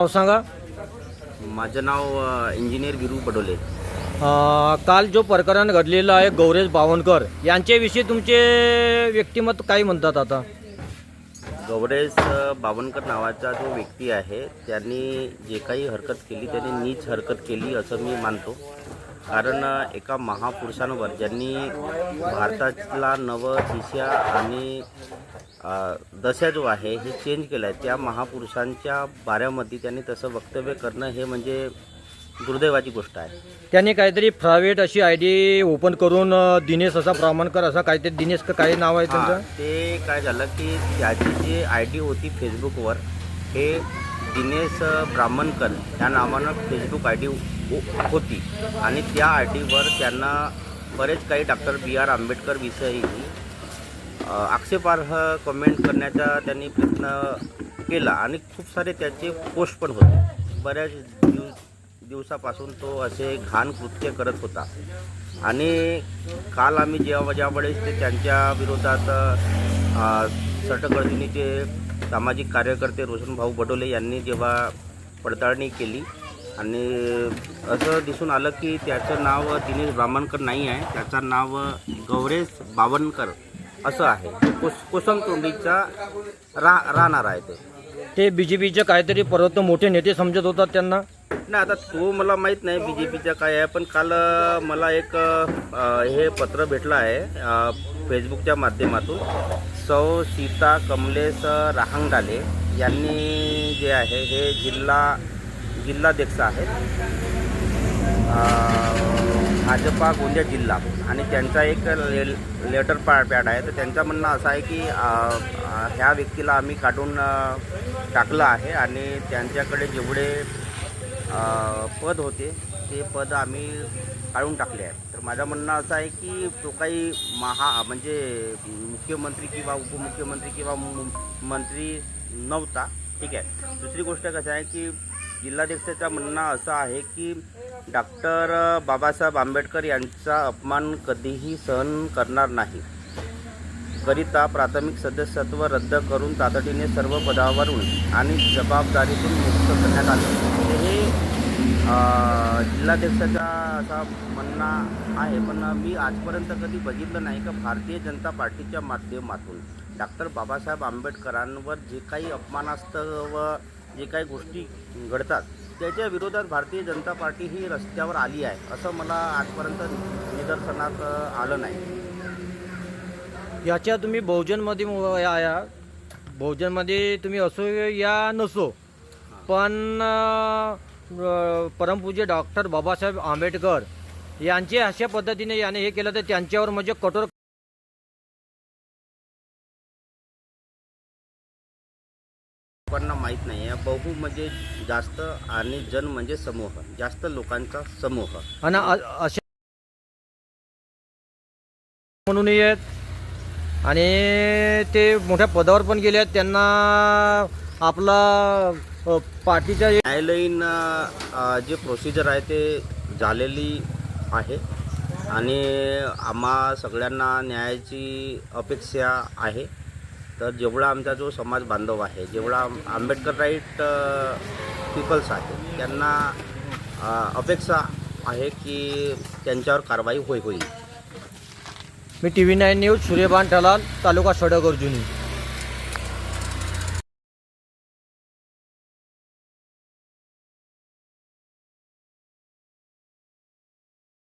नाव सांगा. माझं नाव इंजिनियर विरू बडोले. काल जो प्रकरण घडलेलं आहे गौरेश बावनकर यांच्याविषयी तुमचे व्यक्तिमत्व काय म्हणतात? आता गौरेश बावनकर नावाचा जो व्यक्ती आहे त्यांनी जे काही हरकत केली त्यांनी नीच हरकत केली असं मी मानतो. कारण एका महापुरुषांवर ज्यांनी भारतातला दिशा आणि दशा जो आहे हे चेंज केला आहे, त्या महापुरुषांच्या बाऱ्यामध्ये त्यांनी तसं वक्तव्य करणं हे म्हणजे दुर्दैवाची गोष्ट आहे. त्यांनी काहीतरी प्रायव्हेट अशी ID ओपन करून दिनेश असा ब्राह्मणकर असा काहीतरी दिनेश का काय नाव आहे त्यांचं, ते काय झालं की त्याची जी ID होती फेसबुकवर हे दिनेश ब्राह्मणकर या नावानं फेसबुक ID होती आणि त्या IDवर त्यांना बरेच काही डॉक्टर B.R. आंबेडकर विषयी आक्षेपार्ह कमेंट करण्याचा त्यांनी प्रयत्न केला आणि खूप सारे त्याचे पोस्ट पण होते. बऱ्याच दिवसापासून तो असे घाण कृत्य करत होता आणि काल आम्ही ज्यावेळेस ते त्यांच्या विरोधात सटकर्दिनीचे सामाजिक कार्यकर्ते रोशनभाऊ बडोले यांनी जेव्हा पडताळणी केली आणि असं दिसून आलं की त्याचं नाव दिनेश ब्राह्मणकर नाही आहे, त्याचं नाव गौरेश बावनकर असं आहे. कोसमतोंडीचा राहणार आहे. ते BJPचे काहीतरी परत मोठे नेते समजत होतात त्यांना. नाही, आता तो मला माहीत नाही BJPचा काय आहे, पण काल मला एक हे पत्र भेटलं आहे फेसबुकच्या माध्यमातून. सौ सीता कमलेश राहंगडाले यांनी जे आहे हे जिल्हाध्यक्ष आहेत भाजपा गोंदिया जिल्हा आणि त्यांचा एक लेटर पॅड आहे. तर त्यांचं म्हणणं असं आहे की ह्या व्यक्तीला आम्ही काढून टाकलं आहे आणि त्यांच्याकडे जेवढे पद होते ते पद आम्ही काढून टाकले आहे. तर माझं म्हणणं असं आहे की तो काही म्हणजे मुख्यमंत्री किंवा उपमुख्यमंत्री किंवा मंत्री नव्हता. ठीक आहे. दुसरी गोष्ट कसं आहे की जिल्हाध्यक्षाचं म्हणणं असं आहे की डॉक्टर बाबासाहेब आंबेडकर यांचा अपमान कधीही सहन करणार नाही करिता प्राथमिक सदस्यत्व रद्द करून तातडीने सर्व पदावरून आणि जबाबदारीतून मुक्त करण्यात आले. हे जिल्हाध्यक्षाचा असा म्हणणं आहे. पण मी आजपर्यंत कधी बघितलं नाही का भारतीय जनता पार्टीच्या माध्यमातून डॉक्टर बाबासाहेब आंबेडकरांवर जे काही अपमानास्पद व जे काही गोष्टी घडतात त्याच्या विरोधात भारतीय जनता पार्टी ही रस्त्यावर आली आहे असं मला आजपर्यंत निदर्शनात आलं नाही. याच्या तुम्ही बहुजनमध्ये तुम्ही असो या नसो, पण परमपूज्य डॉक्टर बाबासाहेब आंबेडकर यांचे अशा पद्धतीने याने हे केलं तर त्यांच्यावर म्हणजे कठोर लोकांना माहीत नाही आहे. बहु म्हणजे जास्त आणि जन म्हणजे समूह, जास्त लोकांचा समूह आणि अशा म्हणून आहेत आणि ते मोठ्या पदावर पण गेले आहेत. त्यांना आपला पार्टीच्या न्यायालयीन जे प्रोसिजर आहे ते झालेली आहे आणि आम्हा सगळ्यांना न्यायाची अपेक्षा आहे. तर जेवढा आमचा जो समाज बांधव आहे, जेवढा आंबेडकर राईट पीपल्स आहे, त्यांना अपेक्षा आहे की त्यांच्यावर कारवाई होईल. मी TV9 न्यूज सूर्यभान ठलाल, तालुका सडक अर्जुनी.